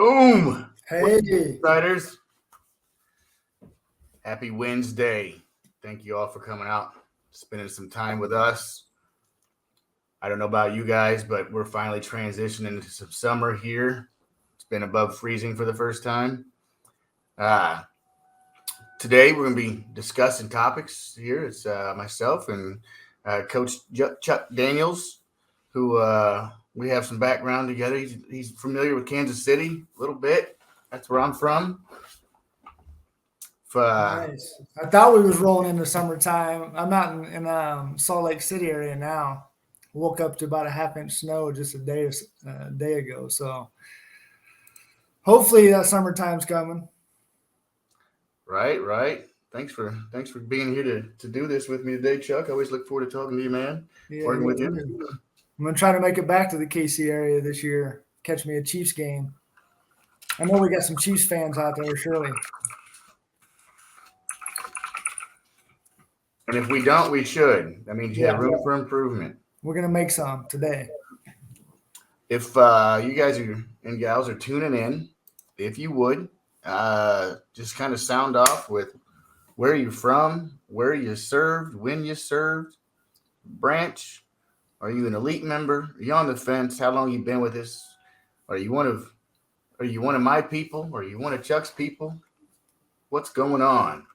Boom! Hey, Insiders, happy Wednesday. Thank you all for coming out, spending some time with us. I don't know about you guys, but we're finally transitioning into some summer here. It's been above freezing for the first time. Uh, Today, we're going to be discussing topics here. It's myself and Coach Chuck Daniels, who we have some background together. He's familiar with Kansas City a little bit. That's where I'm from. nice. I thought we was rolling into summertime. I'm out in Salt Lake City area now. Woke up to about a half-inch snow just a day ago. So hopefully that summertime's coming. Right. Thanks for being here to do this with me today, Chuck. I always look forward to talking to you, man. Yeah, Working me with you. too. I'm gonna try to make it back to the KC area this year. Catch me a Chiefs game. I know we got some Chiefs fans out there, surely. And if we don't, we should. That means you have Yeah, room for improvement. we're gonna make some today. If you guys and gals are tuning in, if you would, just kind of sound off with where you're from, where you served, when you served, branch. Are you an elite member? Are you on the fence? How long you been with us? Are you one of my people? Are you one of Chuck's people? What's going on?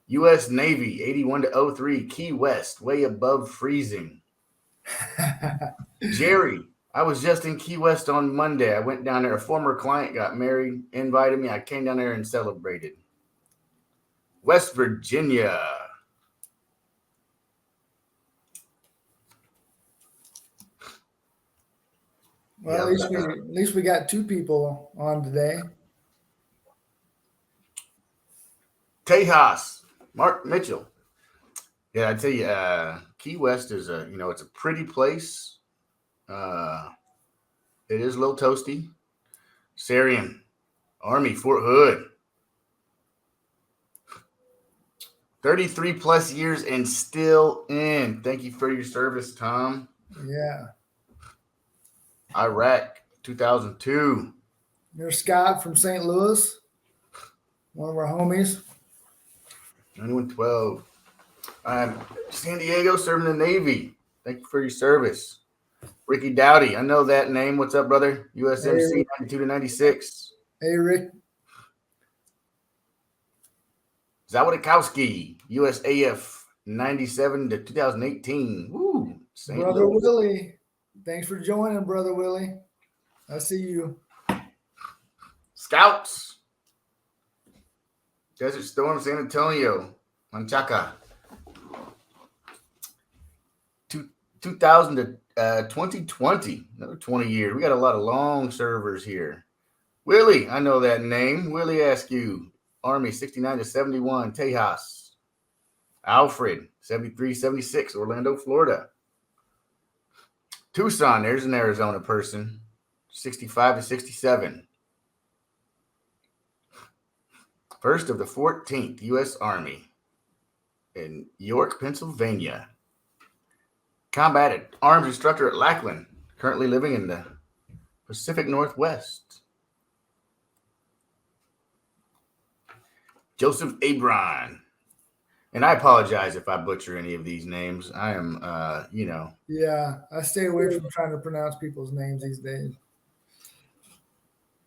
U.S. Navy 81 to 03, Key West, way above freezing. Jerry, I was just in Key West on Monday. I went down there. A former client got married, invited me. I came down there and celebrated. West Virginia. Well, at least we got two people on today. Tejas, Mark Mitchell. Yeah, I tell you, Key West is it's a pretty place. It is a little toasty. Syrian, Army, Fort Hood. 33 plus years and still in. Thank you for your service, Tom. Yeah. Iraq, 2002. There's Scott from St. Louis, one of our homies. 9112. San Diego, serving the Navy. Thank you for your service. Ricky Dowdy, I know that name. What's up, brother? USMC, 92 to 96. Hey, Rick. Zawodikowski, USAF, 97 to 2018. Woo. St. Brother Louis. Willie. Thanks for joining, Brother Willie. I see you. Scouts. Desert Storm, San Antonio, Manchaca. 2000 to 2020, another 20 years. We got a lot of long servers here. Willie, I know that name. Willie Askew, Army, 69 to 71, Tejas. Alfred, 73, 76, Orlando, Florida. Tucson, there's an Arizona person, 65 to 67. First of the 14th U.S. Army in York, Pennsylvania. Combated arms instructor at Lackland, currently living in the Pacific Northwest. Joseph Abron. And I apologize if I butcher any of these names. I am, Yeah, I stay away from trying to pronounce people's names these days.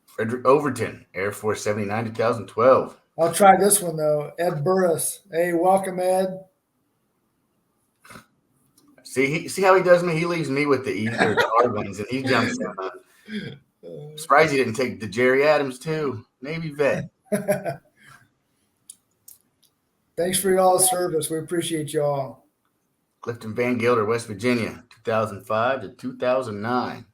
Frederick Overton, Air Force 79 to 2012. I'll try this one, though. Ed Burris. Hey, welcome, Ed. See how he does me? He leaves me with the hard ones, and he jumps in. Surprised he didn't take the Jerry Adams, too. Navy vet. Thanks for y'all's service. We appreciate y'all. Clifton Van Gilder, West Virginia, 2005 to 2009.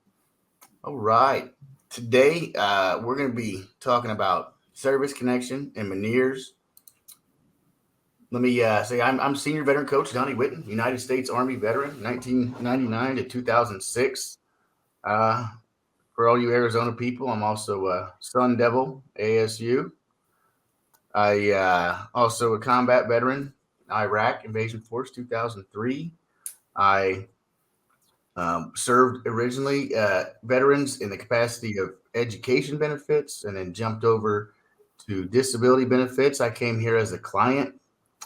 All right. Today, we're going to be talking about service connection and Meniere's. Let me say I'm senior veteran coach Donny Whitton, United States Army veteran, 1999 to 2006. For all you Arizona people, I'm also a Sun Devil, ASU. I also a combat veteran, Iraq Invasion Force, 2003. I Served originally veterans in the capacity of education benefits, and then jumped over to disability benefits. I came here as a client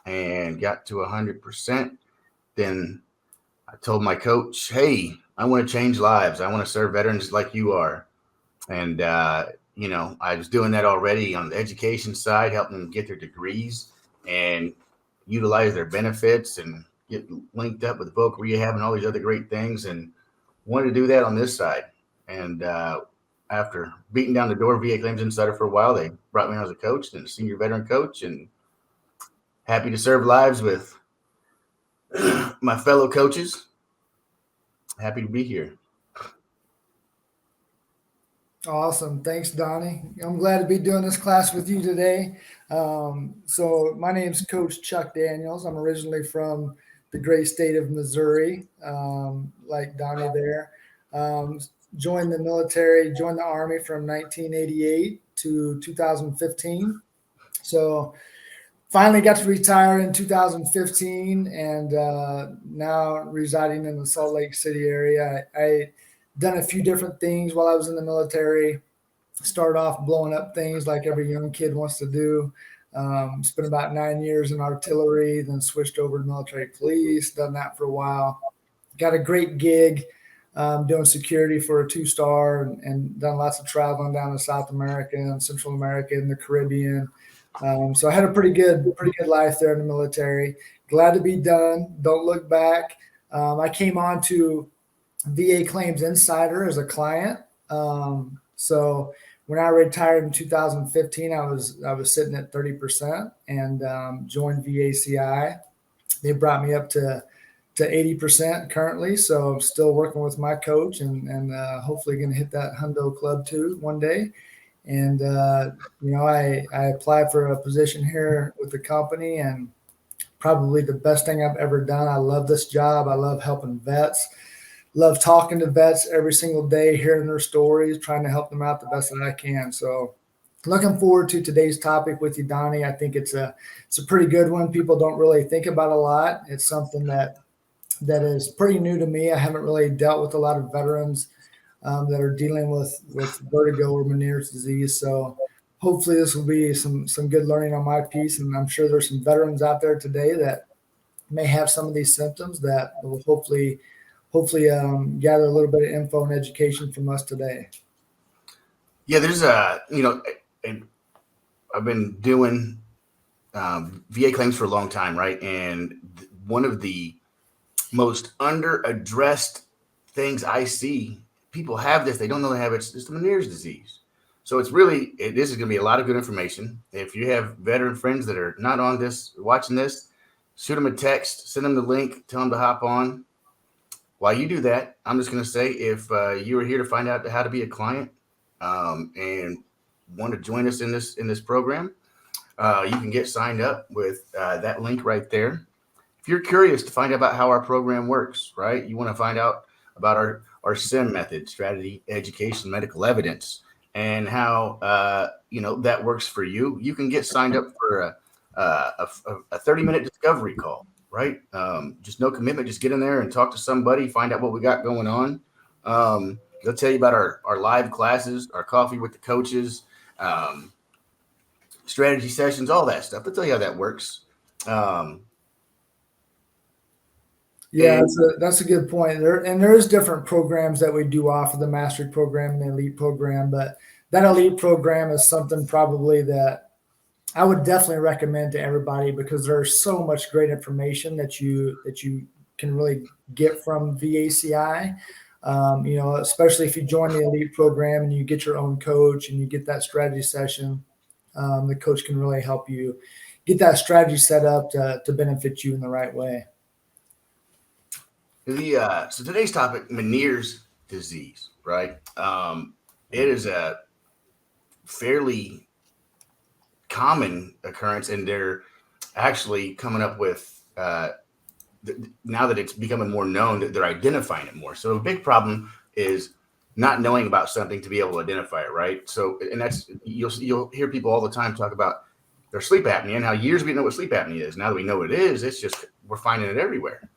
and got to 100%. Then I told my coach, "Hey, I want to change lives. I want to serve veterans like you are." And I was doing that already on the education side, helping them get their degrees and utilize their benefits and get linked up with voc rehab and all these other great things, and wanted to do that on this side. And after beating down the door of VA Claims Insider for a while, they brought me on as a coach and a senior veteran coach, and happy to serve lives with my fellow coaches. Happy to be here. Awesome. Thanks, Donnie. I'm glad to be doing this class with you today. So my name's Coach Chuck Daniels. I'm originally from the great state of Missouri, like Donnie there. Joined the military, joined the Army from 1988 to 2015. So finally got to retire in 2015, and now residing in the Salt Lake City area. I done a few different things while I was in the military. Started off blowing up things like every young kid wants to do. Spent about 9 years in artillery, then switched over to military police, done that for a while. Got a great gig doing security for a 2-star, and done lots of traveling down to South America and Central America and the Caribbean. So I had a pretty good life there in the military. Glad to be done. Don't look back. I came on to VA Claims Insider as a client. So when I retired in 2015, I was sitting at 30% and joined VACI. They brought me up to 80% currently. So I'm still working with my coach and hopefully going to hit that Hundo Club too one day. And, I applied for a position here with the company, and probably the best thing I've ever done. I love this job. I love helping vets, love talking to vets every single day, hearing their stories, trying to help them out the best that I can. So looking forward to today's topic with you, Donnie. I think it's a pretty good one. People don't really think about a lot. It's something that is pretty new to me. I haven't really dealt with a lot of veterans that are dealing with vertigo or Meniere's disease. So hopefully this will be some good learning on my piece. And I'm sure there's some veterans out there today that may have some of these symptoms that will hopefully gather a little bit of info and education from us today. Yeah, there's I've been doing VA claims for a long time, right? And one of the most under-addressed things I see, people have this, they don't know they have it. It's the Meniere's disease. So this is going to be a lot of good information. If you have veteran friends that are not on this, watching this, shoot them a text, send them the link, tell them to hop on. While you do that, I'm just going to say, if you are here to find out how to be a client and want to join us in this program, you can get signed up with that link right there. If you're curious to find out about how our program works, right? You want to find out about our SIM method, strategy, education, medical evidence, and how that works for you. You can get signed up for a 30-minute discovery call, right? Just no commitment. Just get in there and talk to somebody, find out what we got going on. They'll tell you about our live classes, our coffee with the coaches, strategy sessions, all that stuff. They'll tell you how that works. Yeah, that's a good point. There's different programs that we do offer, the mastery program and the elite program, but that elite program is something probably that I would definitely recommend to everybody, because there's so much great information that you can really get from VACI. Especially if you join the elite program and you get your own coach and you get that strategy session, the coach can really help you get that strategy set up to benefit you in the right way. So today's topic, Meniere's disease, right? It is a fairly common occurrence, and they're actually coming up with now that it's becoming more known, that they're identifying it more. So a big problem is not knowing about something to be able to identify it, right? So, and that's you'll hear people all the time talk about their sleep apnea and how years we know what sleep apnea is. Now that we know what it is, it's just we're finding it everywhere.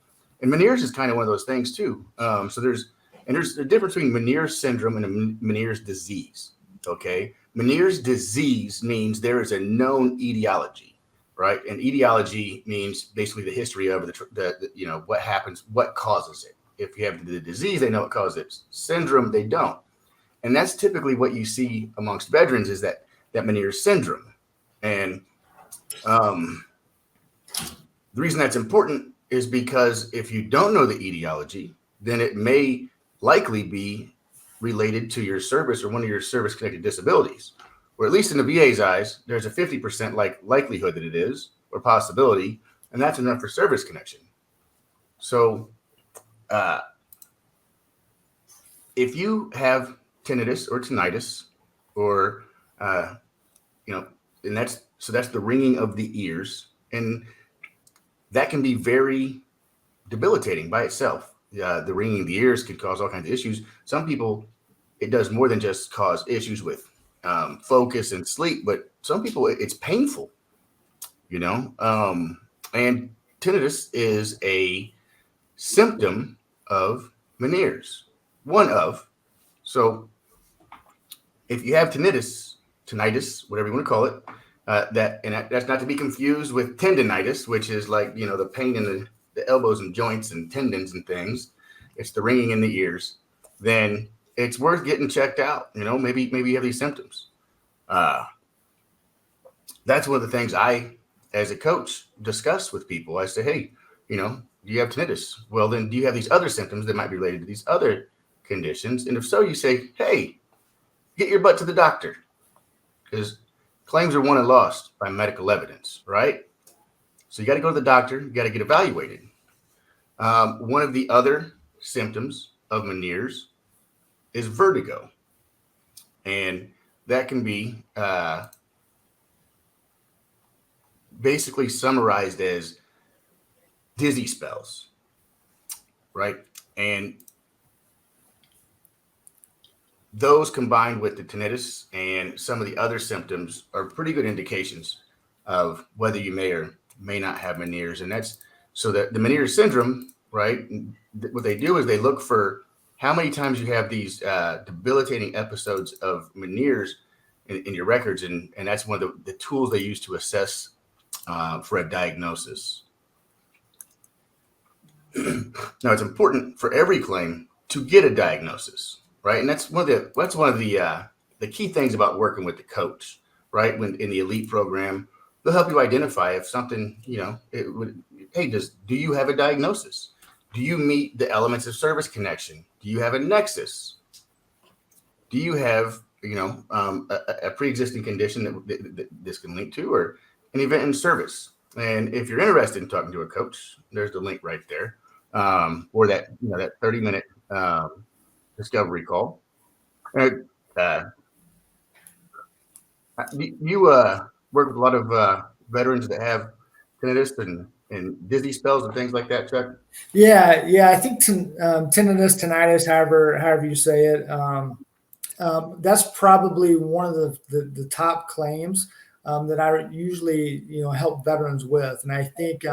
And Meniere's is kind of one of those things too. So there's a difference between Meniere's syndrome and a Meniere's disease. Okay, Meniere's disease means there is a known etiology, right? And etiology means basically the history of the what happens, what causes it. If you have the disease, they know what causes it. Syndrome, they don't. And that's typically what you see amongst veterans is that Meniere's syndrome. And the reason that's important is because if you don't know the etiology, then it may likely be related to your service or one of your service-connected disabilities, or at least in the VA's eyes, there's a 50% likelihood that it is, or possibility, and that's enough for service connection. So if you have tinnitus or tinnitus, or and that's the ringing of the ears, and that can be very debilitating by itself. The ringing of the ears can cause all kinds of issues. Some people, it does more than just cause issues with focus and sleep, but some people it's painful, and tinnitus is a symptom of Meniere's, one of. So if you have tinnitus, whatever you want to call it, that's not to be confused with tendinitis, which is like, the pain in the elbows and joints and tendons and things. It's the ringing in the ears. Then it's worth getting checked out. Maybe you have these symptoms. That's one of the things I, as a coach, discuss with people. I say, hey, do you have tinnitus? Well, then do you have these other symptoms that might be related to these other conditions? And if so, you say, hey, get your butt to the doctor, because claims are won and lost by medical evidence, right? So you got to go to the doctor. You got to get evaluated. One of the other symptoms of Meniere's is vertigo, and that can be basically summarized as dizzy spells, right? And those combined with the tinnitus and some of the other symptoms are pretty good indications of whether you may or may not have Meniere's. And that's so that the Meniere's syndrome, right? What they do is they look for how many times you have these debilitating episodes of Meniere's in your records. And that's one of the tools they use to assess for a diagnosis. Now, it's important for every claim to get a diagnosis, right? And that's one of the key things about working with the coach, right? When in the elite program, they'll help you identify if something, hey, do you have a diagnosis? Do you meet the elements of service connection? Do you have a nexus? Do you have, a pre-existing condition that this can link to, or an event in service? And if you're interested in talking to a coach, there's the link right there, or that 30-minute discovery call. You work with a lot of veterans that have tinnitus and dizzy spells and things like that, Chuck? Yeah. I think tinnitus, tinnitus, however you say it, that's probably one of the top claims that I usually help veterans with. And I think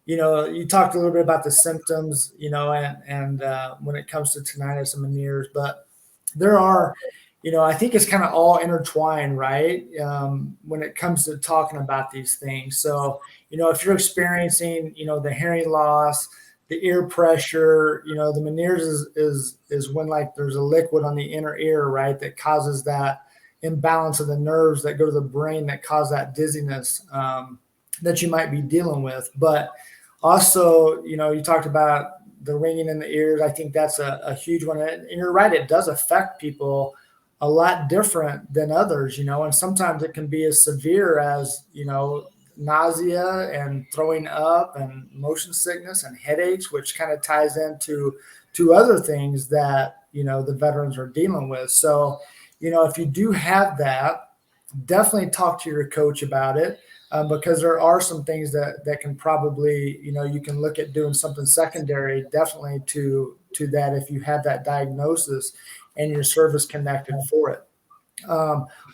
you talked a little bit about the symptoms, and when it comes to tinnitus and Meniere's, but there are, I think it's kind of all intertwined, right? When it comes to talking about these things. So, if you're experiencing, the hearing loss, the ear pressure, the Meniere's is when like there's a liquid on the inner ear, right, that causes that imbalance of the nerves that go to the brain that cause that dizziness that you might be dealing with. But also, you talked about the ringing in the ears. I think that's a huge one. And you're right, it does affect people a lot different than others, and sometimes it can be as severe as, nausea and throwing up and motion sickness and headaches, which kind of ties into other things that, the veterans are dealing with. So, if you do have that, definitely talk to your coach about it, because there are some things that can probably, you can look at doing something secondary, definitely to that if you have that diagnosis and your service connected for it.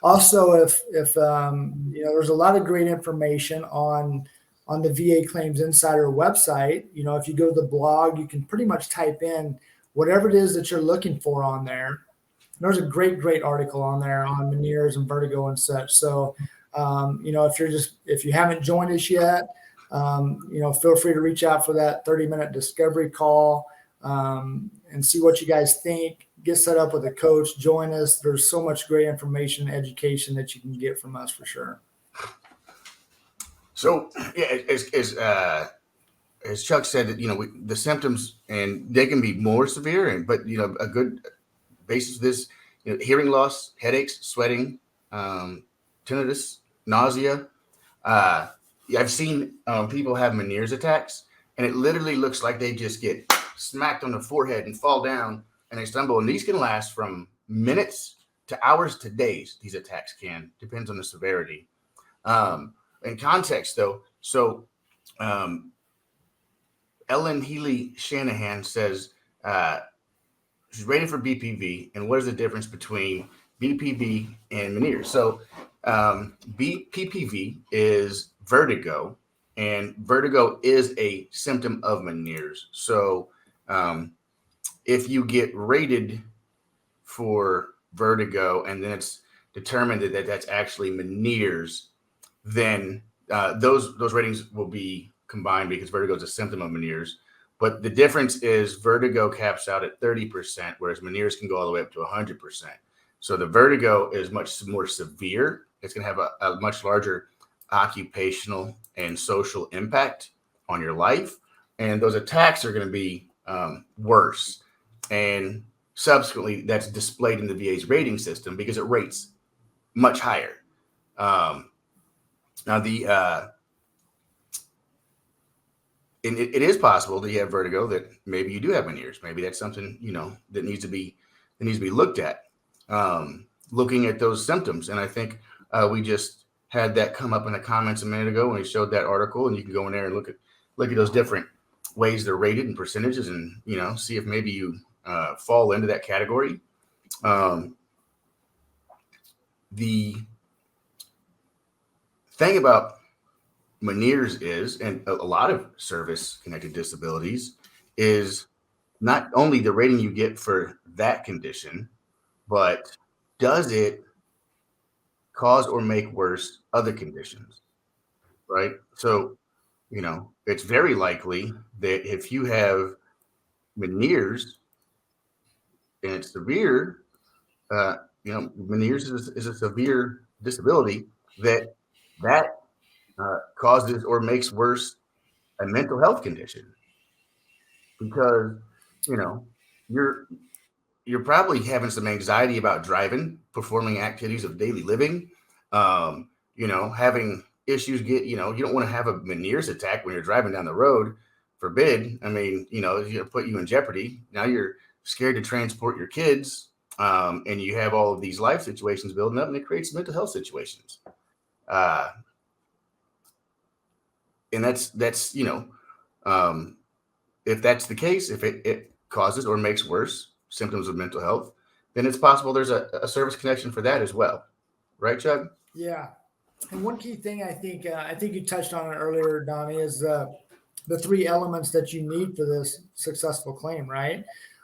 Also, if there's a lot of great information on on the VA Claims Insider website. If you go to the blog, you can pretty much type in whatever it is that you're looking for on there. There's a great article on there on Meniere's and Vertigo and such. So, if you haven't joined us yet, feel free to reach out for that 30-minute discovery call, and see what you guys think. Get set up with a coach, join us. There's so much great information, education that you can get from us for sure. So, yeah, as Chuck said, that the symptoms, and they can be more severe, but a good basis of this, hearing loss, headaches, sweating, tinnitus, nausea. I've seen people have Meniere's attacks, and it literally looks like they just get smacked on the forehead and fall down and they stumble. And these can last from minutes to hours to days. These attacks depends on the severity. In context, though, so Ellen Healy Shanahan says she's rated for BPV, and what is the difference between BPV and Meniere? So BPV is vertigo, and vertigo is a symptom of Meniere's. So if you get rated for vertigo and then it's determined that that's actually Meniere's, then those ratings will be combined because vertigo is a symptom of Meniere's. But the difference is vertigo caps out at 30%, whereas Meniere's can go all the way up to 100%. So the vertigo is much more severe. It's going to have a much larger occupational and social impact on your life. And those attacks are going to be worse. And subsequently, that's displayed in the VA's rating system because it rates much higher. Now, it is possible that you have vertigo, that maybe you do have Meniere's. Maybe that's something, that needs to be looked at, looking at those symptoms. And I think we just had that come up in the comments a minute ago when we showed that article, and you can go in there and look at those different ways they're rated and percentages, and, see if maybe you fall into that category. The thing about Meniere's is, and a lot of service-connected disabilities, is not only the rating you get for that condition, but does it cause or make worse other conditions, right? So, it's very likely that if you have Meniere's and it's severe, Meniere's is a severe disability that causes or makes worse a mental health condition, because you're probably having some anxiety about driving, performing activities of daily living, having issues. You don't want to have a Meniere's attack when you're driving down the road. Forbid. I mean, it's going to put you in jeopardy. Now you're scared to transport your kids, and you have all of these life situations building up, and it creates mental health situations. And that's if that's the case, if it causes or makes worse symptoms of mental health, then it's possible there's a service connection for that as well. Right, Chuck? Yeah. And one key thing I think you touched on it earlier, Donny, is the three elements that you need for this successful claim, right?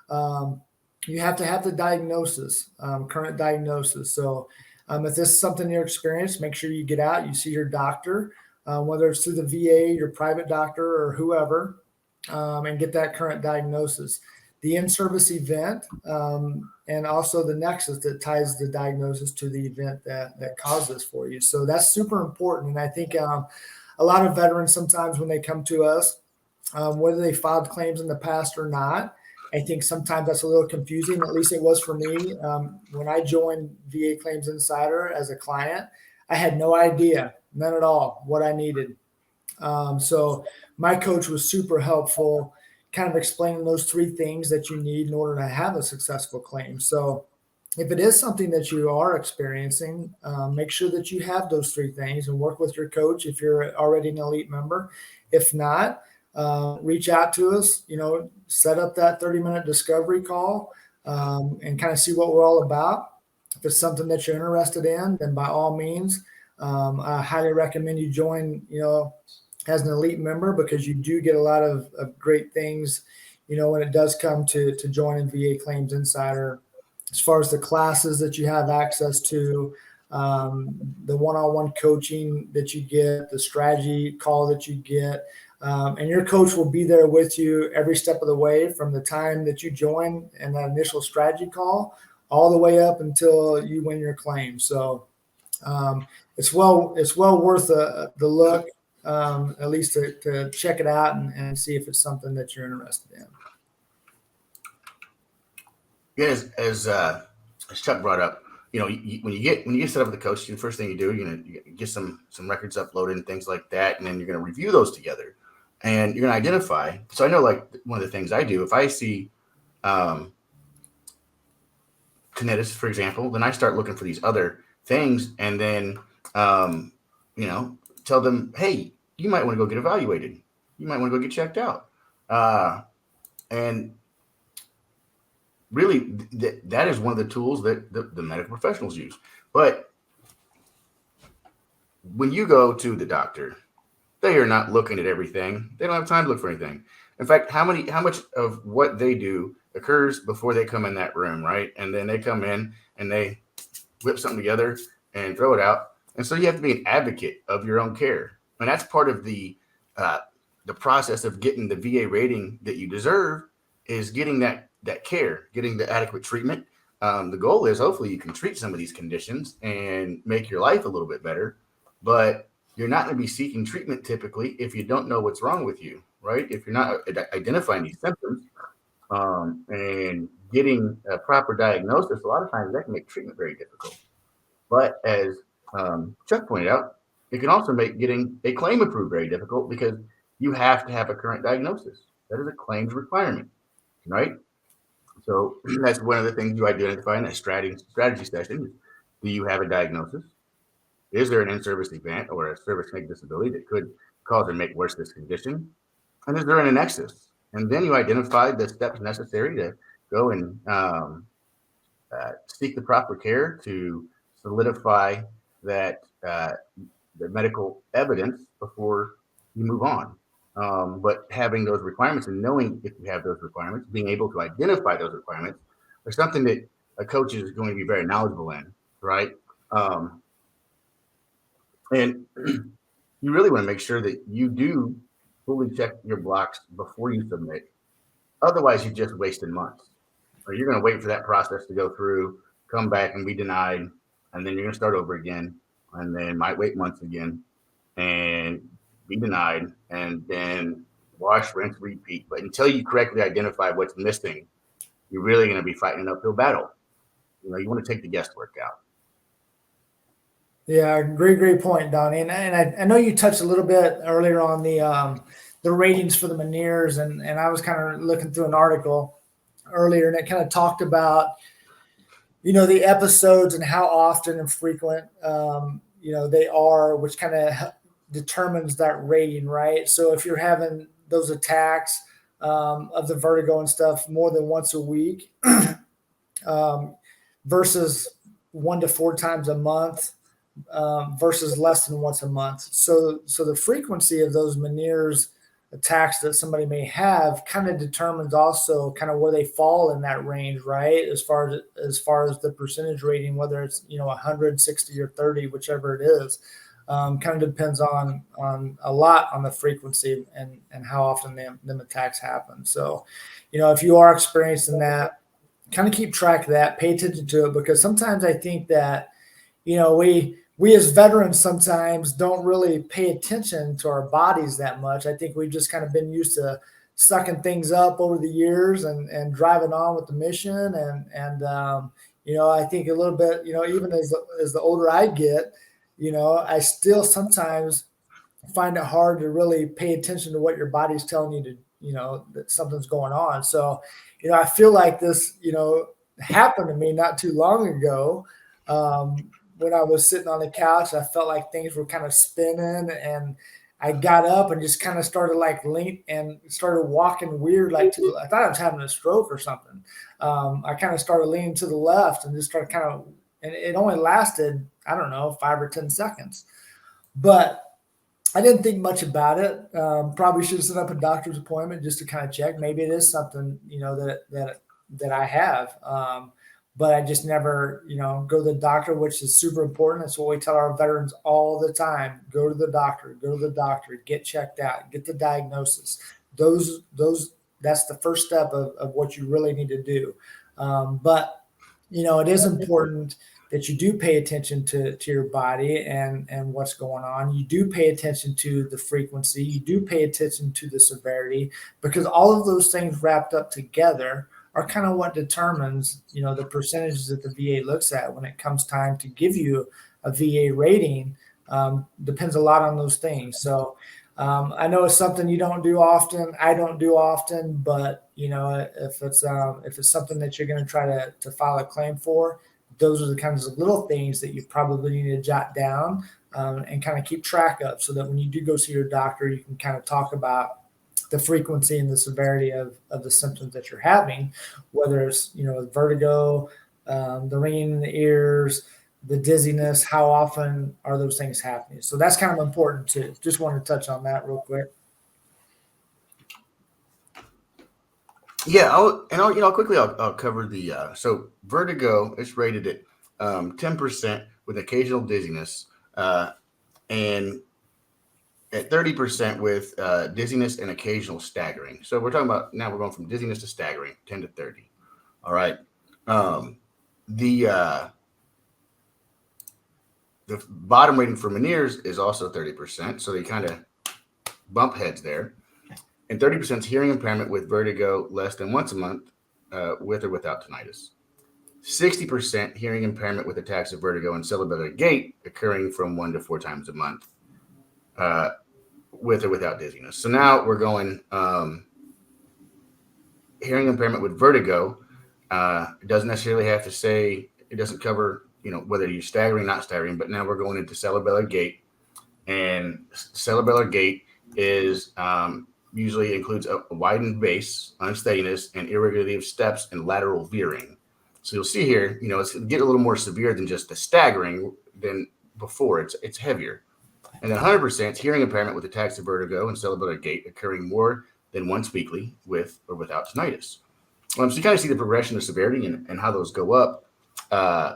You have to have the diagnosis, current diagnosis. So if this is something you're experiencing, make sure you get out, you see your doctor, whether it's through the VA, your private doctor, or whoever, and get that current diagnosis. The in-service event, and also the Nexus that ties the diagnosis to the event that caused this for you. So that's super important. And I think a lot of veterans, sometimes when they come to us, whether they filed claims in the past or not, I think sometimes that's a little confusing. At least it was for me. When I joined VA Claims Insider as a client, I had no idea, none at all, what I needed. So my coach was super helpful, kind of explaining those three things that you need in order to have a successful claim. So if it is something that you are experiencing, make sure that you have those three things and work with your coach if you're already an elite member. If not, reach out to us, set up that 30-minute discovery call, and kind of see what we're all about. If it's something that you're interested in, then by all means, I highly recommend you join, as an elite member, because you do get a lot of great things, when it does come to joining VA Claims Insider, as far as the classes that you have access to, the one-on-one coaching that you get, the strategy call that you get. And your coach will be there with you every step of the way from the time that you join and that initial strategy call all the way up until you win your claim. So it's well worth the look, at least to check it out and see if it's something that you're interested in. Yeah, as Chuck brought up, when you get set up with the coach, the first thing you do, you get some records uploaded and things like that, and then you're going to review those together, and you're going to identify. So I know, like, one of the things I do, if I see tinnitus, for example, then I start looking for these other things, and then tell them, hey, you might want to go get evaluated. You might want to go get checked out, and really, that is one of the tools that the medical professionals use. But when you go to the doctor, they are not looking at everything. They don't have time to look for anything. In fact, how much of what they do occurs before they come in that room, right? And then they come in and they whip something together and throw it out. And so you have to be an advocate of your own care. And that's part of the process of getting the VA rating that you deserve, is getting that care, getting the adequate treatment. The goal is hopefully you can treat some of these conditions and make your life a little bit better, but you're not going to be seeking treatment typically if you don't know what's wrong with you, right? If you're not identifying these symptoms and getting a proper diagnosis, a lot of times that can make treatment very difficult. But as Chuck pointed out, it can also make getting a claim approved very difficult, because you have to have a current diagnosis. That is a claims requirement, right? So that's one of the things you identify in that strategy session. Do you have a diagnosis? Is there an in-service event or a service-connected disability that could cause or make worse this condition? And is there a Nexus? And then you identify the steps necessary to go and seek the proper care to solidify that the medical evidence before you move on. But having those requirements and knowing if you have those requirements, being able to identify those requirements, are something that a coach is going to be very knowledgeable in, right? And you really want to make sure that you do fully check your blocks before you submit. Otherwise, you've just wasted months. Or you're going to wait for that process to go through, come back and be denied, and then you're going to start over again, and then might wait months again and be denied, and then wash, rinse, repeat. But until you correctly identify what's missing, you're really going to be fighting an uphill battle. You want to take the guesswork out. Yeah, great point, Donny. And I know you touched a little bit earlier on the ratings for the Menieres, and I was kind of looking through an article earlier, and it kind of talked about the episodes and how often and frequent they are, which kind of determines that rating, right? So if you're having those attacks of the vertigo and stuff more than once a week versus 1 to 4 times a month, versus less than once a month. So the frequency of those Meniere's attacks that somebody may have kind of determines also kind of where they fall in that range, right? As far as the percentage rating, whether it's 100, 60, or 30, whichever it is, kind of depends on a lot on the frequency and how often them attacks happen. So, if you are experiencing that, kind of keep track of that, pay attention to it, because sometimes I think that we as veterans sometimes don't really pay attention to our bodies that much. I think we've just kind of been used to sucking things up over the years and driving on with the mission. And I think a little bit, even as the older I get, I still sometimes find it hard to really pay attention to what your body's telling you to, that something's going on. So, I feel like this, happened to me not too long ago. When I was sitting on the couch, I felt like things were kind of spinning, and I got up and just kind of started lean and started walking weird, I thought I was having a stroke or something. I kind of started leaning to the left and just started and it only lasted, I don't know, 5 or 10 seconds. But I didn't think much about it. Probably should have set up a doctor's appointment just to kind of check. Maybe it is something, that I have. But I just never, go to the doctor, which is super important. That's what we tell our veterans all the time. Go to the doctor, get checked out, get the diagnosis. That's the first step of what you really need to do. But it is important that you do pay attention to your body and what's going on. You do pay attention to the frequency. You do pay attention to the severity, because all of those things wrapped up together are kind of what determines, the percentages that the VA looks at when it comes time to give you a VA rating. Depends a lot on those things. So I know it's something you don't do often. I don't do often, but if it's something that you're going to try to file a claim for, those are the kinds of little things that you probably need to jot down and kind of keep track of, so that when you do go see your doctor, you can kind of talk about the frequency and the severity of the symptoms that you're having, whether it's, vertigo, the ringing in the ears, the dizziness, how often are those things happening? So that's kind of important too. Just want to touch on that real quick. Yeah, I'll quickly cover so vertigo is rated at 10% with occasional dizziness, and at 30% with dizziness and occasional staggering. So we're talking about, now we're going from dizziness to staggering, 10 to 30. All right. The bottom rating for Meniere's is also 30%. So they kind of bump heads there. And 30% is hearing impairment with vertigo less than once a month, with or without tinnitus. 60% hearing impairment with attacks of vertigo and cerebellar gait occurring from 1 to 4 times a month, with or without dizziness. So now we're going hearing impairment with vertigo. It doesn't necessarily have to say, it doesn't cover, whether you're staggering, not staggering, but now we're going into cerebellar gait. And cerebellar gait is usually includes a widened base, unsteadiness, and irregularity of steps and lateral veering. So you'll see here, it's getting a little more severe than just the staggering than before. It's heavier. And then 100% hearing impairment with attacks of vertigo and cerebellar gait occurring more than once weekly with or without tinnitus. So you kind of see the progression of severity and how those go up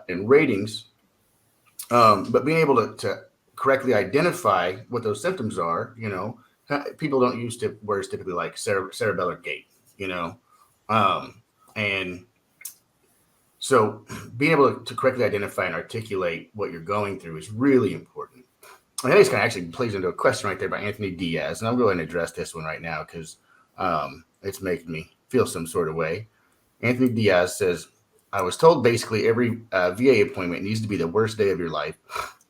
in ratings. But being able to correctly identify what those symptoms are, people don't use words typically like cerebellar gait, and so being able to correctly identify and articulate what you're going through is really important. I think this kind of actually plays into a question right there by Anthony Diaz, and I'll go ahead and address this one right now because it's making me feel some sort of way. Anthony Diaz says, I was told basically every VA appointment needs to be the worst day of your life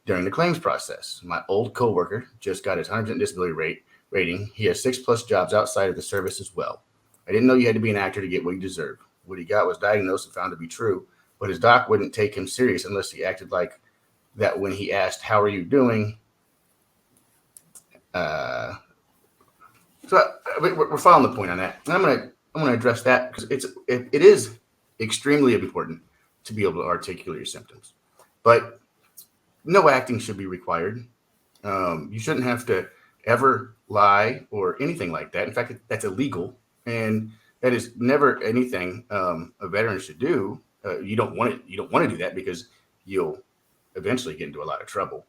during the claims process. My old coworker just got his 100% disability rating. He has 6+ jobs outside of the service as well. I didn't know you had to be an actor to get what you deserve. What he got was diagnosed and found to be true, but his doc wouldn't take him serious unless he acted like that when he asked, how are you doing? So we're following the point on that. And I'm gonna address that because it is extremely important to be able to articulate your symptoms, but no acting should be required. You shouldn't have to ever lie or anything like that. In fact, that's illegal, and that is never anything a veteran should do. You don't want to do that because you'll eventually get into a lot of trouble.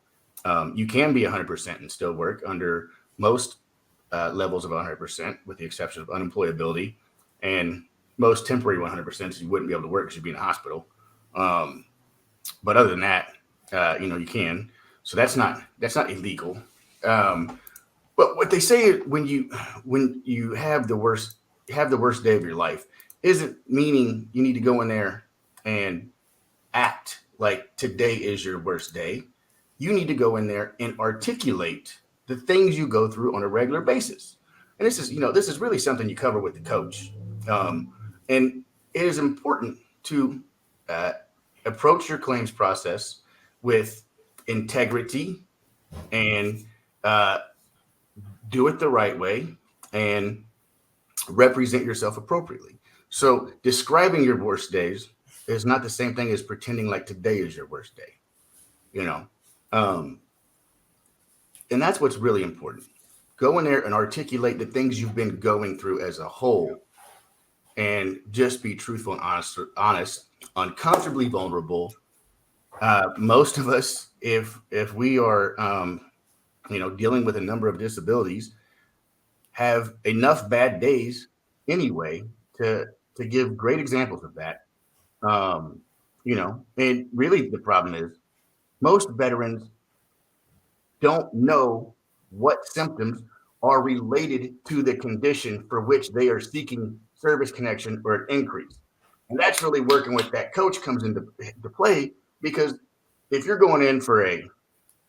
You can be 100% and still work under most levels of 100%, with the exception of unemployability, and most temporary 100%. You wouldn't be able to work because you'd be in a hospital. But other than that, you can. So that's not illegal. But what they say when you have the worst day of your life isn't meaning you need to go in there and act like today is your worst day. You need to go in there and articulate the things you go through on a regular basis. And this is really something you cover with the coach. And it is important to approach your claims process with integrity and do it the right way and represent yourself appropriately. So describing your worst days is not the same thing as pretending like today is your worst day. And that's what's really important. Go in there and articulate the things you've been going through as a whole, and just be truthful and honest, uncomfortably vulnerable. Most of us, if we are, dealing with a number of disabilities, have enough bad days anyway to to give great examples of that. Um, and really the problem is most veterans don't know what symptoms are related to the condition for which they are seeking service connection or an increase. And that's really working with that coach comes into play, because if you're going in for a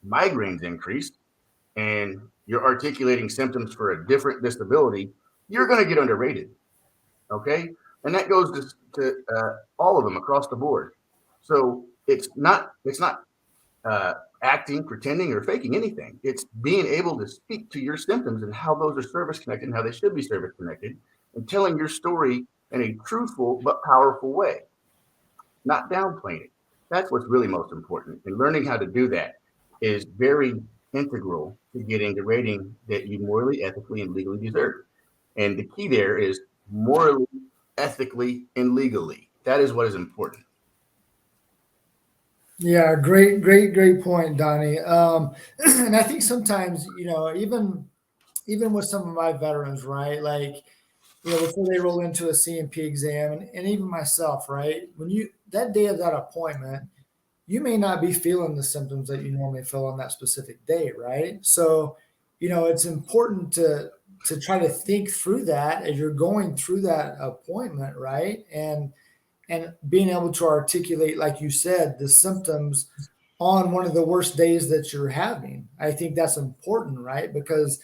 migraines increase and you're articulating symptoms for a different disability, you're going to get underrated. Okay. And that goes to all of them across the board. So it's not uh, acting, pretending, or faking anything. It's being able to speak to your symptoms and how those are service connected and how they should be service connected, and telling your story in a truthful but powerful way, not downplaying it. That's what's really most important. And learning how to do that is very integral to getting the rating that you morally, ethically, and legally deserve. And the key there is morally, ethically, and legally. That is what is important. Yeah, great point, Donnie. And I think sometimes, even with some of my veterans, right? Like, before they roll into a CMP exam, and even myself, right? When you that day of that appointment, you may not be feeling the symptoms that you normally feel on that specific day, right? So, it's important to try to think through that as you're going through that appointment, right? And being able to articulate, like you said, the symptoms on one of the worst days that you're having. I think that's important, right? Because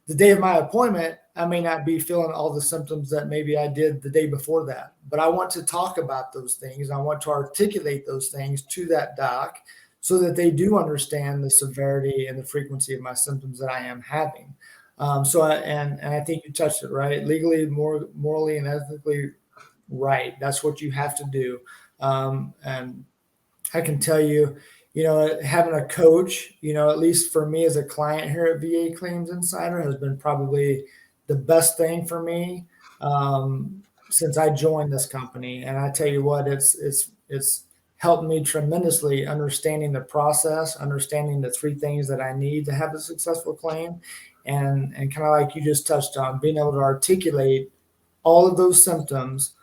the day of my appointment, I may not be feeling all the symptoms that maybe I did the day before that, but I want to talk about those things. I want to articulate those things to that doc so that they do understand the severity and the frequency of my symptoms that I am having. And I think you touched it right, legally, morally, and ethically right. That's what you have to do. And I can tell you, having a coach, at least for me as a client here at VA Claims Insider, has been probably the best thing for me since I joined this company. And I tell you what, it's helped me tremendously understanding the process, understanding the three things that I need to have a successful claim, and kind of like you just touched on, being able to articulate all of those symptoms,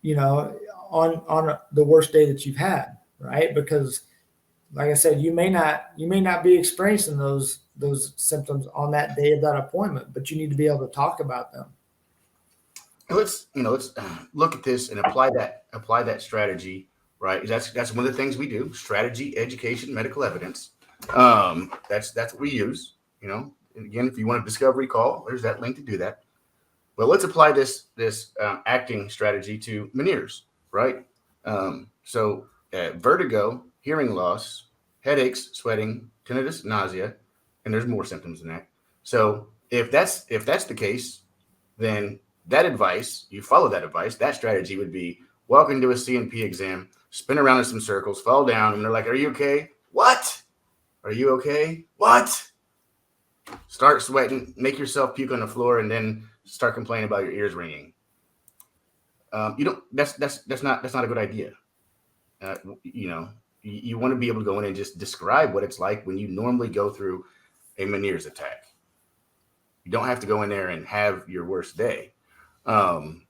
you know, on the worst day that you've had, right? Because like I said, you may not be experiencing those symptoms on that day of that appointment, but you need to be able to talk about them. Let's look at this and apply that strategy, right? That's one of the things we do: strategy, education, medical evidence. That's what we use. And again, if you want a discovery call, there's that link to do that. But let's apply this acting strategy to Meniere's, right? So vertigo, hearing loss, headaches, sweating, tinnitus, nausea, and there's more symptoms than that. So if that's the case, then that advice, you follow that advice, that strategy would be walk into a CNP exam, spin around in some circles, fall down, and they're like, "Are you okay? What? Are you okay? What?" Start sweating, make yourself puke on the floor, and then start complaining about your ears ringing. You don't. That's not a good idea. Uh, you know, you want to be able to go in and just describe what it's like when you normally go through a Meniere's attack. You don't have to go in there and have your worst day. Um,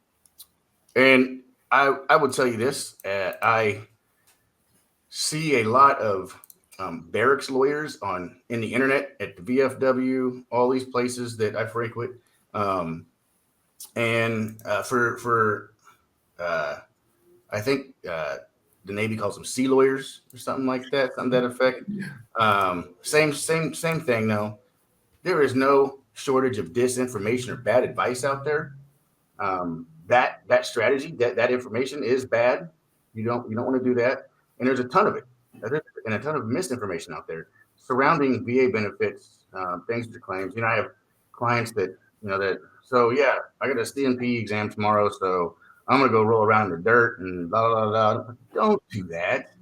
and I would tell you this: I see a lot of barracks lawyers on in the internet at the VFW, all these places that I frequent, and for I think the Navy calls them sea lawyers or something like that, something to that effect. Same thing. No, there is no shortage of disinformation or bad advice out there. That strategy, that information is bad. You don't want to do that. And there's a ton of it, and a ton of misinformation out there surrounding VA benefits, things to claims. I have clients that. So yeah, I got a CNP exam tomorrow, so I'm gonna go roll around in the dirt and blah blah blah. Don't do that.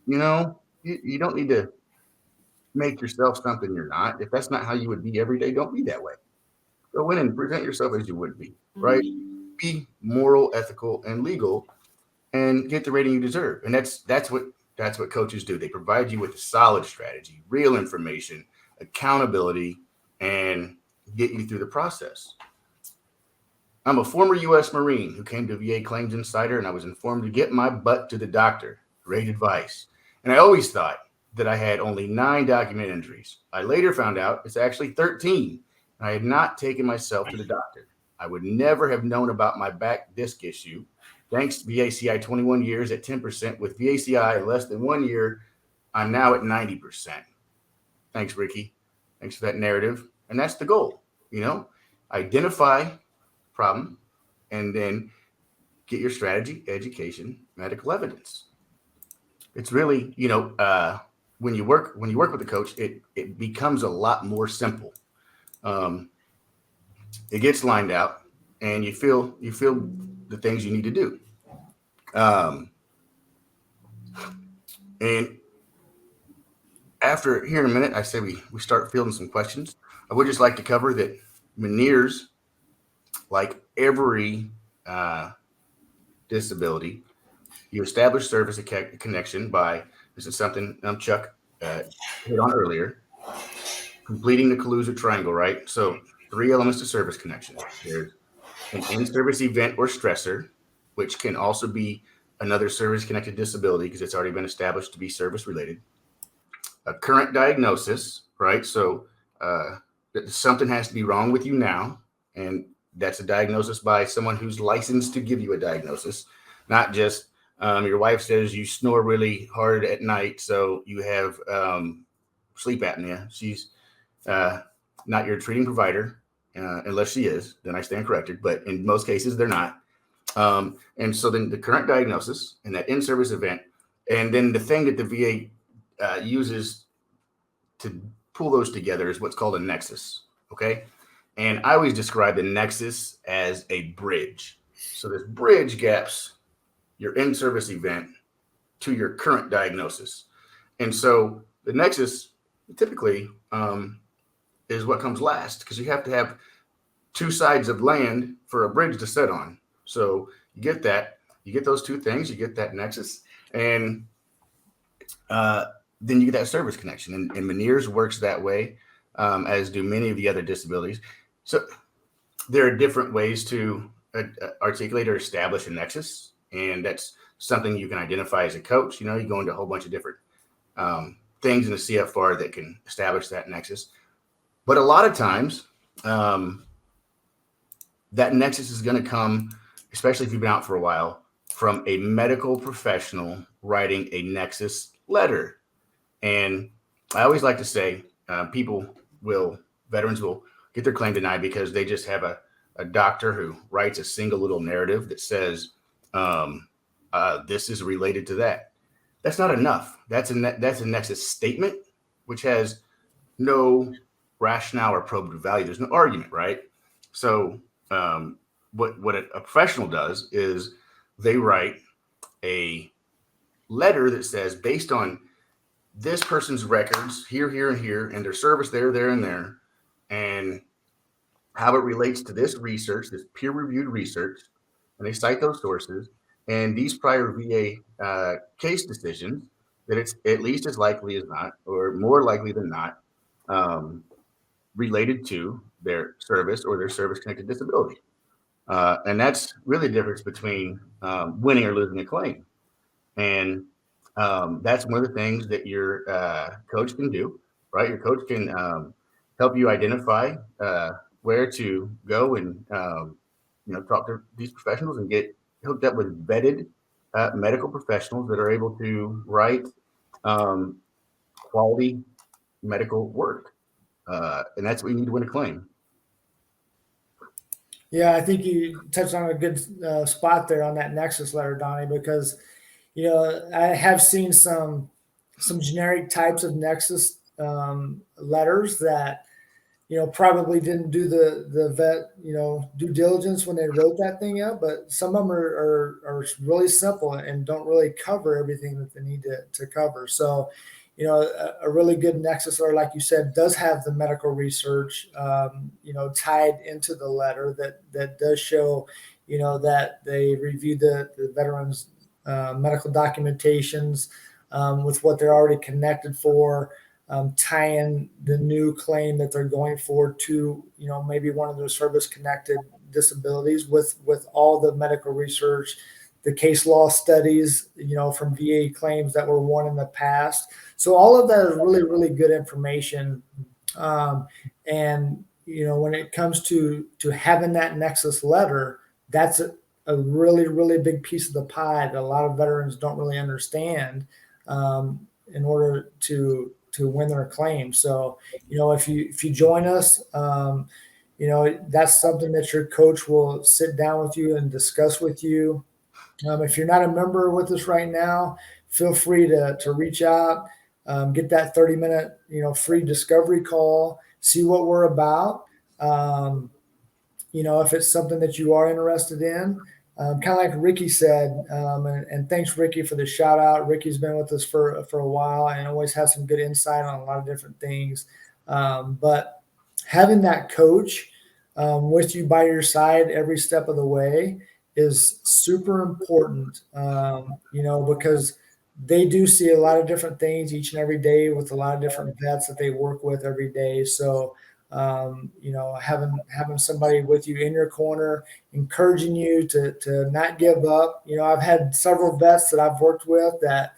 You don't need to. make yourself something you're not. If that's not how you would be every day, don't be that way. Go in and present yourself as you would be, right? Be moral, ethical, and legal, and get the rating you deserve. And that's what coaches do. They provide you with a solid strategy, real information, accountability, and get you through the process. I'm a former U.S. Marine who came to VA Claims Insider, and I was informed to get my butt to the doctor. Great advice. And I always thought that I had only 9 documented injuries. I later found out it's actually 13, and I had not taken myself to the doctor. I would never have known about my back disc issue. Thanks to VACI 21 years at 10%. With VACI in less than 1 year, I'm now at 90%. Thanks, Ricky. Thanks for that narrative. And that's the goal, identify problem and then get your strategy, education, medical evidence. It's really, when you work with a coach, it becomes a lot more simple. Um, it gets lined out, and you feel the things you need to do. Um, and after here in a minute, I say we start fielding some questions. I would just like to cover that Meniere's, like every uh, disability, you establish service connection by, this is something Chuck hit on earlier, completing the Kaluza triangle, right? So 3 elements to service connection. There's an in-service event or stressor, which can also be another service-connected disability because it's already been established to be service-related. A current diagnosis, right? So something has to be wrong with you now, and that's a diagnosis by someone who's licensed to give you a diagnosis, not just your wife says you snore really hard at night, so you have sleep apnea. She's not your treating provider, unless she is, then I stand corrected. But in most cases, they're not. And so then the current diagnosis and that in-service event, and then the thing that the VA uses to pull those together is what's called a nexus. Okay. And I always describe the nexus as a bridge. So this bridge gaps your in-service event to your current diagnosis. And so the nexus typically is what comes last, because you have to have 2 sides of land for a bridge to sit on. So you get those 2 things, you get that nexus, and then you get that service connection. And Meniere's works that way, as do many of the other disabilities. So there are different ways to articulate or establish a nexus, and that's something you can identify as a coach. You go into a whole bunch of different things in the CFR that can establish that nexus. But a lot of times, that nexus is going to come, especially if you've been out for a while, from a medical professional writing a nexus letter. And I always like to say, veterans will get their claim denied because they just have a doctor who writes a single little narrative that says, this is related to that. That's not enough. That's a nexus statement, which has no rationale or probative value. There's no argument, right? So what a professional does is they write a letter that says, based on this person's records here, here, and here, and their service there, there, and there, and how it relates to this research, this peer-reviewed research, and they cite those sources and these prior VA case decisions, that it's at least as likely as not, or more likely than not, related to their service or their service-connected disability. And that's really the difference between winning or losing a claim. And that's one of the things that your coach can do, right? Your coach can help you identify where to go and talk to these professionals and get hooked up with vetted medical professionals that are able to write quality medical work. And that's what you need to win a claim. Yeah, I think you touched on a good spot there on that Nexus letter, Donnie, because I have seen some generic types of Nexus letters that probably didn't do the vet due diligence when they wrote that thing up, but some of them are really simple and don't really cover everything that they need to cover. So a really good Nexus letter, like you said, does have the medical research, tied into the letter that does show, that they reviewed the veterans' medical documentations with what they're already connected for, tying the new claim that they're going for to, maybe one of those service-connected disabilities with all the medical research, the case law studies, from VA claims that were won in the past. So all of that is really, really good information. And when it comes to having that Nexus letter, that's a really, really big piece of the pie that a lot of veterans don't really understand in order to win their claim. So, if you join us, that's something that your coach will sit down with you and discuss with you. If you're not a member with us right now, feel free to reach out, get that 30-minute, free discovery call, see what we're about. If it's something that you are interested in, kind of like Ricky said, and thanks, Ricky, for the shout out. Ricky's been with us for a while and always has some good insight on a lot of different things. But having that coach with you by your side every step of the way is super important, because they do see a lot of different things each and every day with a lot of different vets that they work with every day. So, having somebody with you in your corner, encouraging you to not give up. I've had several vets that I've worked with that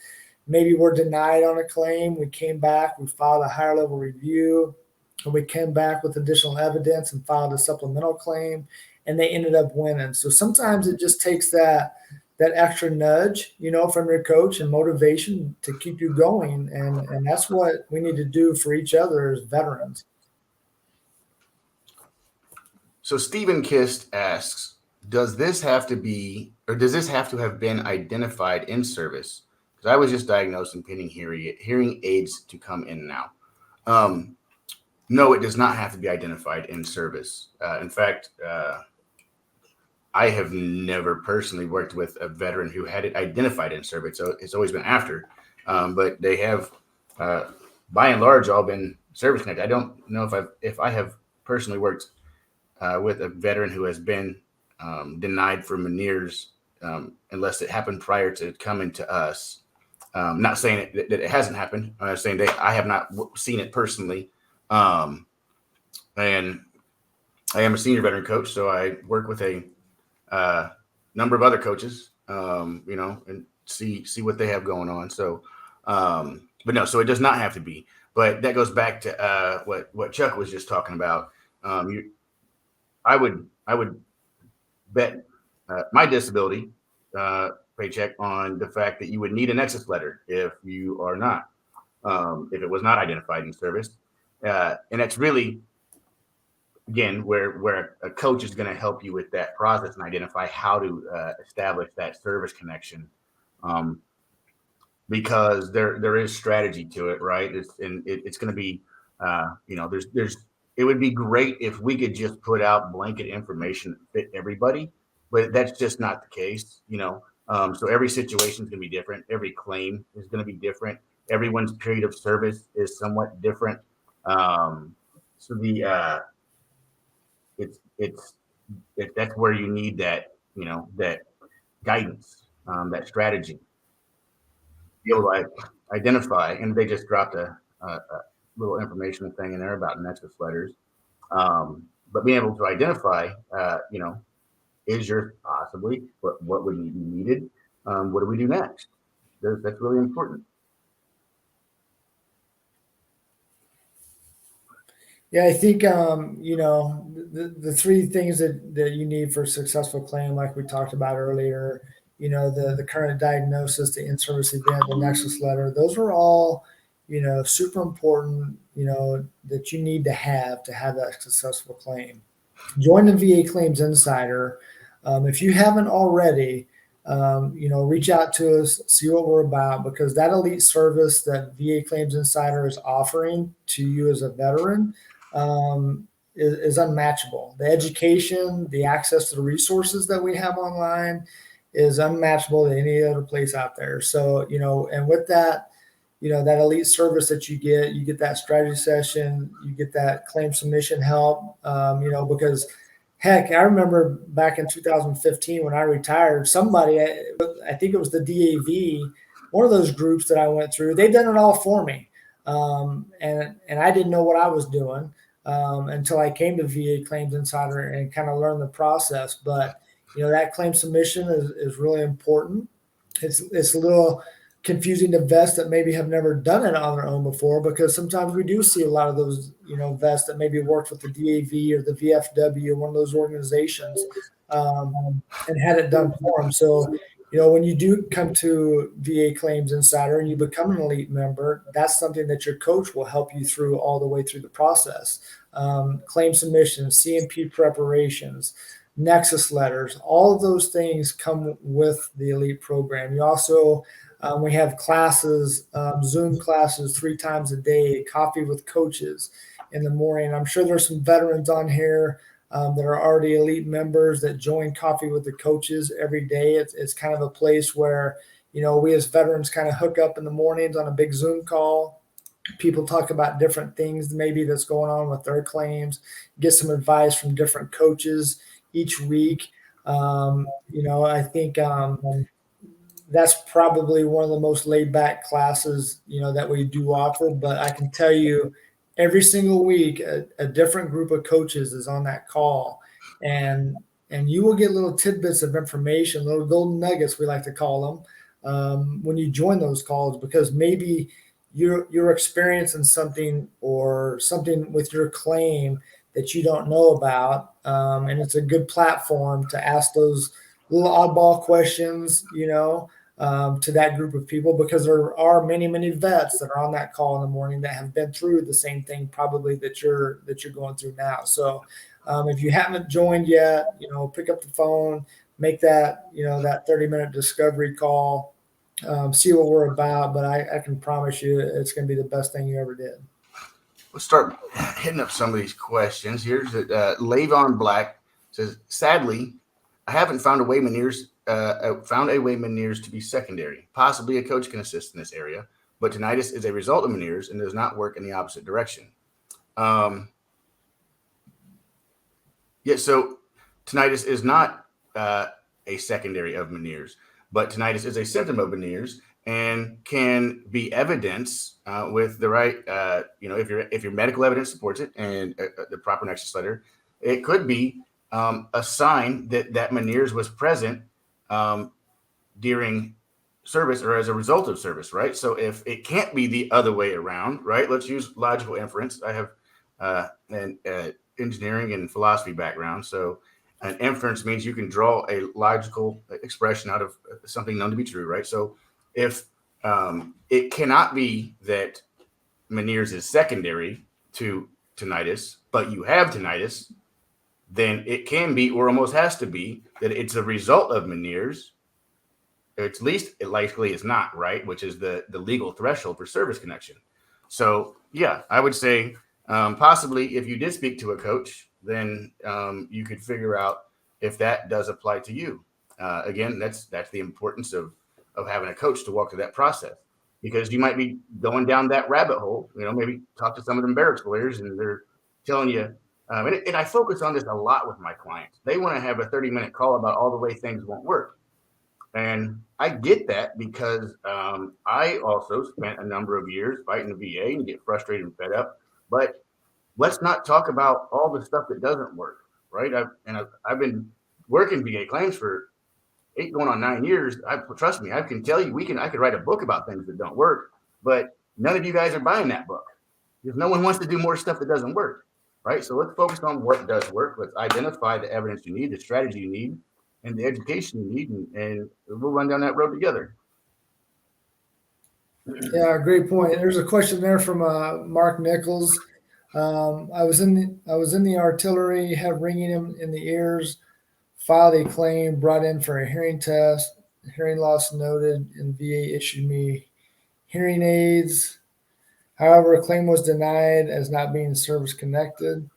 maybe were denied on a claim. We came back, we filed a higher level review, and we came back with additional evidence and filed a supplemental claim, and they ended up winning. So sometimes it just takes that extra nudge, from your coach and motivation to keep you going. And that's what we need to do for each other as veterans. So Stephen Kist asks, does this have to have been identified in service? Because I was just diagnosed and pending hearing aids to come in now. No, it does not have to be identified in service. In fact, I have never personally worked with a veteran who had it identified in service. So it's always been after. But they have, by and large, all been service connected. I don't know if I have personally worked with a veteran who has been denied for Meniere's, unless it happened prior to coming to us. Not saying that it hasn't happened. I'm saying that I have not seen it personally. And I am a senior veteran coach, so I work with a number of other coaches, and see what they have going on. So, but no, so it does not have to be. But that goes back to what Chuck was just talking about. I would bet my disability paycheck on the fact that you would need a Nexus letter if you are not, if it was not identified in service. And that's really, again, where a coach is going to help you with that process and identify how to establish that service connection, because there is strategy to it, right? It's going to be, it would be great if we could just put out blanket information that fit everybody, but that's just not the case, So every situation is going to be different. Every claim is going to be different. Everyone's period of service is somewhat different. So that's where you need that, that guidance, that strategy, be able to identify. And they just dropped a little information thing in there about Nexus letters, but being able to identify, is yours possibly, what would be needed? What do we do next? That's really important. Yeah, I think the three things that you need for a successful claim, like we talked about earlier, the current diagnosis, the in-service event, the Nexus letter, those are all super important, that you need to have that successful claim. Join the VA Claims Insider. If you haven't already, reach out to us, see what we're about, because that elite service that VA Claims Insider is offering to you as a veteran is unmatchable. The education, the access to the resources that we have online is unmatchable to any other place out there. So, and with that, that elite service that you get that strategy session, you get that claim submission help, because heck, I remember back in 2015 when I retired, somebody, I think it was the DAV, one of those groups that I went through, they've done it all for me. And I didn't know what I was doing until I came to VA Claims Insider and kind of learned the process. But, that claim submission is really important. It's a little confusing to vets that maybe have never done it on their own before, because sometimes we do see a lot of those, vets that maybe worked with the DAV or the VFW, one of those organizations, and had it done for them. So, when you do come to VA Claims Insider and you become an elite member, that's something that your coach will help you through all the way through the process. Claim submissions, CMP preparations, Nexus letters, all of those things come with the elite program. You also, we have classes, Zoom classes 3 times a day, coffee with coaches in the morning. I'm sure there's some veterans on here that are already elite members that join coffee with the coaches every day. It's kind of a place where, we as veterans kind of hook up in the mornings on a big Zoom call. People talk about different things maybe that's going on with their claims, get some advice from different coaches each week. I think that's probably one of the most laid back classes, that we do offer. But I can tell you every single week, a different group of coaches is on that call, and you will get little tidbits of information, little golden nuggets, we like to call them, when you join those calls, because maybe you're experiencing something or something with your claim that you don't know about. And it's a good platform to ask those little oddball questions, to that group of people, because there are many, many vets that are on that call in the morning that have been through the same thing probably that you're going through now. So if you haven't joined yet, pick up the phone, make that, that 30-minute discovery call, see what we're about. But I can promise you it's going to be the best thing you ever did. Let's start hitting up some of these questions. Here's Lavon Black says, sadly, I haven't found a way Meniere's to be secondary. Possibly a coach can assist in this area, but tinnitus is a result of Meniere's and does not work in the opposite direction. So tinnitus is not a secondary of Meniere's, but tinnitus is a symptom of Meniere's and can be evidence with the right, if your medical evidence supports it and the proper Nexus letter, it could be a sign that Meniere's was present during service or as a result of service, right? So if it can't be the other way around, right? Let's use logical inference. I have an engineering and philosophy background. So an inference means you can draw a logical expression out of something known to be true, right? So if it cannot be that Meniere's is secondary to tinnitus, but you have tinnitus, then it can be, or almost has to be, that it's a result of Meniere's. At least it likely is not, right? Which is the legal threshold for service connection. So yeah, I would say possibly if you did speak to a coach, then you could figure out if that does apply to you. Again, that's the importance of having a coach to walk through that process, because you might be going down that rabbit hole. Maybe talk to some of them barracks lawyers and they're telling you. And I focus on this a lot with my clients. They want to have a 30-minute call about all the way things won't work. And I get that because I also spent a number of years fighting the VA and get frustrated and fed up. But let's not talk about all the stuff that doesn't work, right? I've been working VA claims for 8 going on 9 years. Trust me, I can tell you, I could write a book about things that don't work, but none of you guys are buying that book because no one wants to do more stuff that doesn't work, right? So let's focus on what does work. Let's identify the evidence you need, the strategy you need, and the education you need, and we'll run down that road together. Yeah, great point. There's a question there from Mark Nichols. I was in the artillery, have ringing in the ears, filed a claim, brought in for a hearing test, hearing loss noted, and VA issued me hearing aids. However, a claim was denied as not being service connected.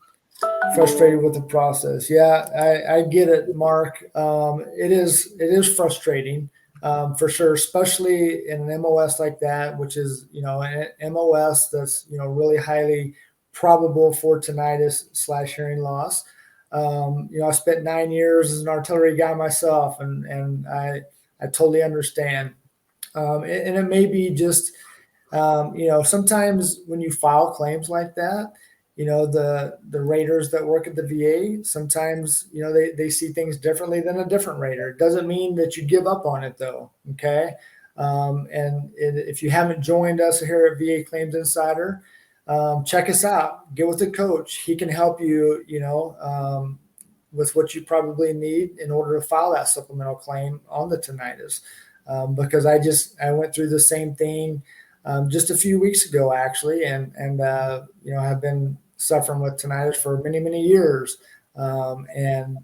Frustrated with the process. Yeah, I get it, Mark. It is frustrating. for sure, especially in an MOS like that, which is, an MOS that's, really highly probable for tinnitus / hearing loss. I spent 9 years as an artillery guy myself, and I totally understand. And it may be just, sometimes when you file claims like that, the raters that work at the VA, sometimes, they see things differently than a different rater. It doesn't mean that you give up on it though. Okay. And if you haven't joined us here at VA Claims Insider, check us out, get with the coach. He can help you, with what you probably need in order to file that supplemental claim on the tinnitus. Because I went through the same thing just a few weeks ago, actually, and have been suffering with tinnitus for many, many years, and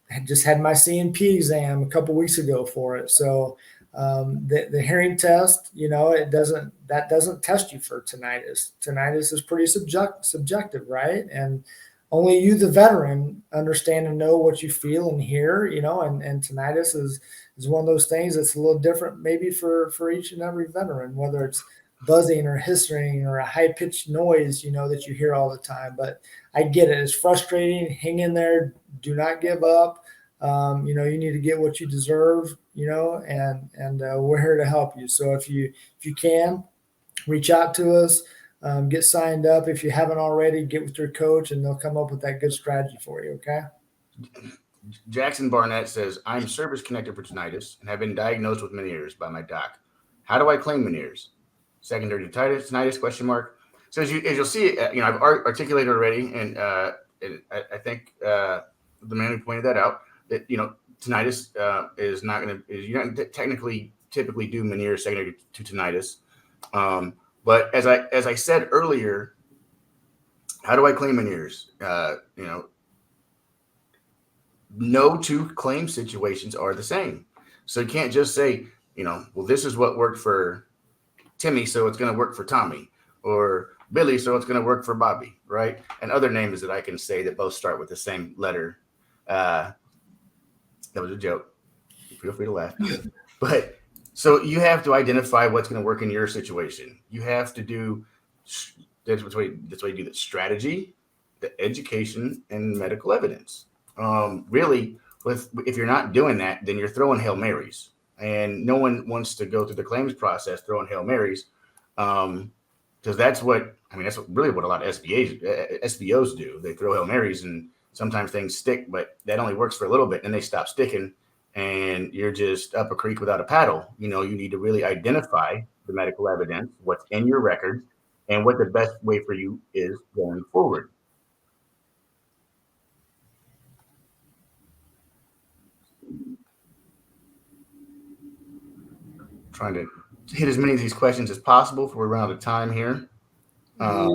had just had my CNP exam a couple weeks ago for it. So the hearing test, that doesn't test you for tinnitus. Tinnitus is pretty subjective, right? And only you, the veteran, understand and know what you feel and hear, and tinnitus is one of those things that's a little different maybe for each and every veteran, whether it's buzzing or hissing or a high pitched noise, that you hear all the time. But I get it. It's frustrating. Hang in there. Do not give up. You need to get what you deserve, and we're here to help you. So if you can, reach out to us, get signed up. If you haven't already, get with your coach and they'll come up with that good strategy for you. Okay. Jackson Barnett says, I'm service connected for tinnitus and have been diagnosed with Meniere's by my doc. How do I claim Meniere's? Secondary tinnitus, question mark. So as you'll see, I've articulated already, and I think the man who pointed that out, that, tinnitus is not going to, you don't typically do Meniere secondary to tinnitus. But as I said earlier, how do I claim Meniere's? No two claim situations are the same. So you can't just say, well, this is what worked for Timmy, so it's going to work for Tommy, or Billy, so it's going to work for Bobby, right? And other names that I can say that both start with the same letter. That was a joke. Feel free to laugh. But so you have to identify what's going to work in your situation. You have to do, that's why you do the strategy, the education, and medical evidence. Really, if you're not doing that, then you're throwing Hail Marys. And no one wants to go through the claims process throwing Hail Marys, because that's really what a lot of SBOs do. They throw Hail Marys, and sometimes things stick, but that only works for a little bit, and they stop sticking, and you're just up a creek without a paddle. You need to really identify the medical evidence, what's in your record, and what the best way for you is going forward. Trying to hit as many of these questions as possible before we run out of time here. Let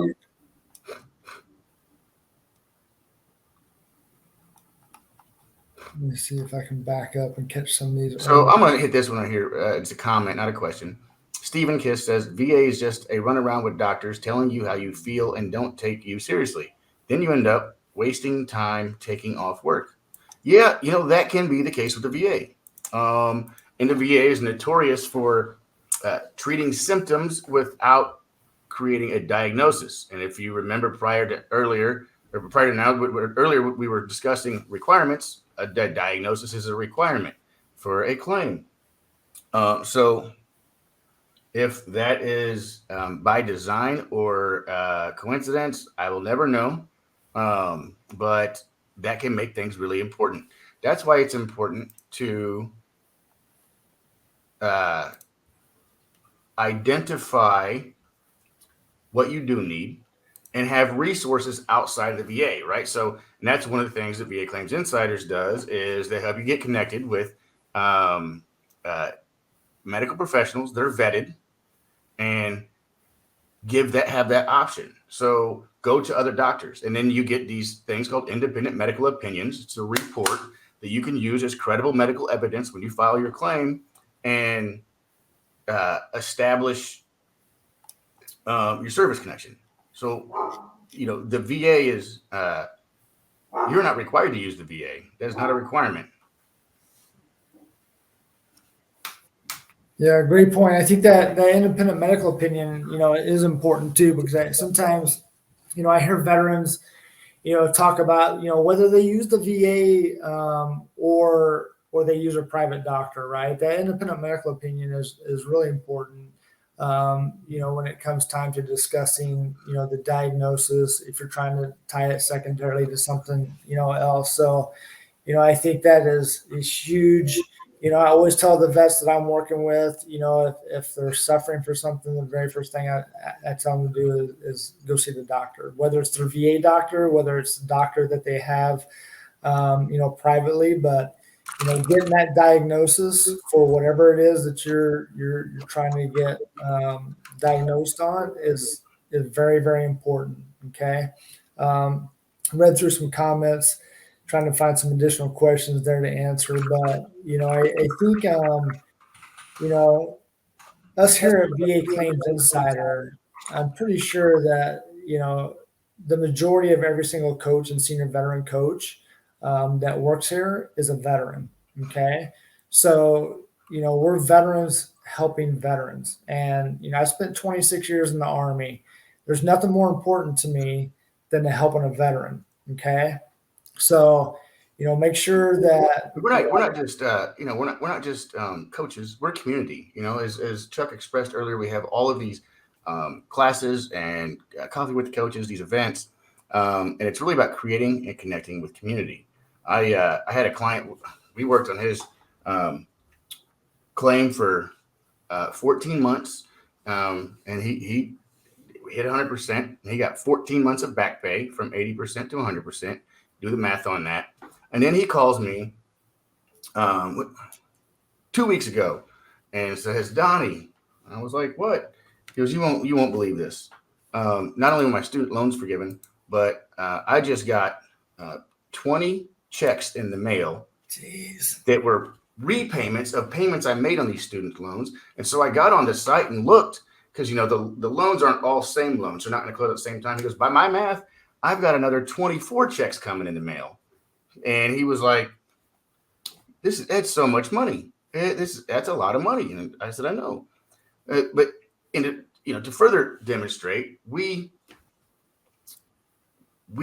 me see if I can back up and catch some of these. So I'm going to hit this one right here. It's a comment, not a question. Stephen Kiss says, VA is just a runaround with doctors telling you how you feel and don't take you seriously. Then you end up wasting time taking off work. Yeah, that can be the case with the VA. And the VA is notorious for treating symptoms without creating a diagnosis. And if you remember prior to now, earlier we were discussing requirements. A diagnosis is a requirement for a claim. So if that is by design or coincidence, I will never know. But that can make things really important. That's why it's important to identify what you do need and have resources outside of the VA, right? So, and that's one of the things that VA Claims Insiders does is they help you get connected with medical professionals that are vetted and have that option. So go to other doctors, and then you get these things called independent medical opinions. It's a report that you can use as credible medical evidence when you file your claim and establish your service connection. So, the VA is, you're not required to use the VA. That is not a requirement. Yeah, great point. I think that independent medical opinion, is important too, because sometimes, I hear veterans, talk about, whether they use the VA or they use a private doctor, right? That independent medical opinion is really important. When it comes time to discussing, the diagnosis, if you're trying to tie it secondarily to something, else. So, I think that is huge. I always tell the vets that I'm working with, if they're suffering for something, the very first thing I tell them to do is go see the doctor, whether it's their VA doctor, whether it's the doctor that they have, privately, but getting that diagnosis for whatever it is that you're trying to get diagnosed on is very, very important. Okay. Read through some comments, trying to find some additional questions there to answer. But I think us here at VA Claims Insider, I'm pretty sure that the majority of every single coach and senior veteran coach that works here is a veteran. Okay, so we're veterans helping veterans, and I spent 26 years in the Army. There's nothing more important to me than to helping a veteran. Okay, so make sure that We're not just we're not just coaches. We're community. As Chuck expressed earlier, we have all of these classes and coffee with the coaches, these events, and it's really about creating and connecting with community. I had a client. We worked on his claim for 14 months, and he hit 100%. He got 14 months of back pay from 80% to 100%. Do the math on that. And then he calls me 2 weeks ago and says, Donny. I was like, what? He goes, you won't believe this. Not only were my student loans forgiven, but I just got 20 checks in the mail. Jeez. That were repayments of payments I made on these student loans. And so I got on the site and looked, because the loans aren't all same loans. They're not going to close at the same time. He goes, by my math, I've got another 24 checks coming in the mail. And he was like, that's so much money. That's a lot of money. And I said, I know. But to further demonstrate, we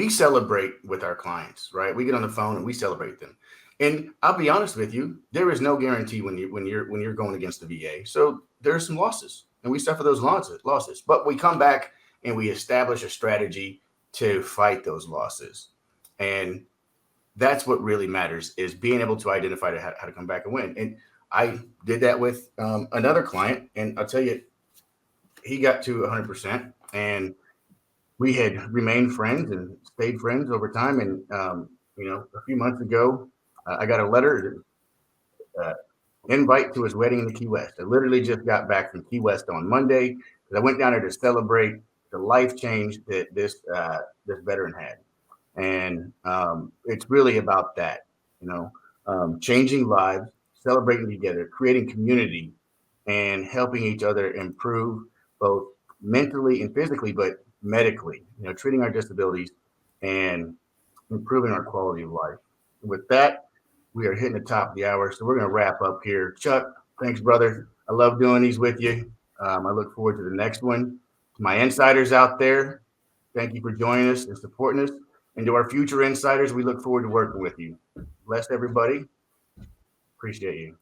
celebrate with our clients, right? We get on the phone and we celebrate them. And I'll be honest with you, there is no guarantee when you're going against the VA. So there's some losses, and we suffer those losses. But we come back and we establish a strategy to fight those losses. And that's what really matters, is being able to identify how to come back and win. And I did that with another client, and I'll tell you, he got to 100%, and we had remained friends and stayed friends over time. And a few months ago, I got a letter, invite to his wedding in the Key West. I literally just got back from Key West on Monday, because I went down there to celebrate the life change that this veteran had. And it's really about that, changing lives, celebrating together, creating community, and helping each other improve both mentally and physically, but medically, treating our disabilities and improving our quality of life. With that, we are hitting the top of the hour, so we're going to wrap up here. Chuck, thanks, brother. I love doing these with you. I look forward to the next one. To my insiders out there, thank you for joining us and supporting us. And to our future insiders, we look forward to working with you. Bless everybody. Appreciate you.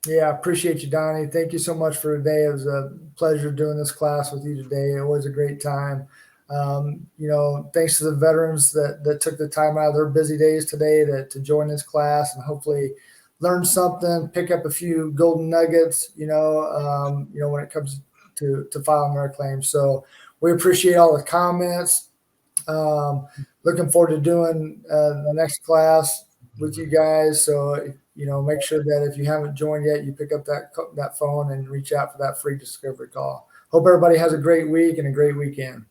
Yeah, appreciate you, Donnie. Thank you so much for today. It was a pleasure doing this class with you today. Always a great time. Thanks to the veterans that took the time out of their busy days today to join this class and hopefully learn something, pick up a few golden nuggets, when it comes to filing their claims. So we appreciate all the comments. Looking forward to doing the next class with you guys. So, make sure that if you haven't joined yet, you pick up that phone and reach out for that free discovery call. Hope everybody has a great week and a great weekend.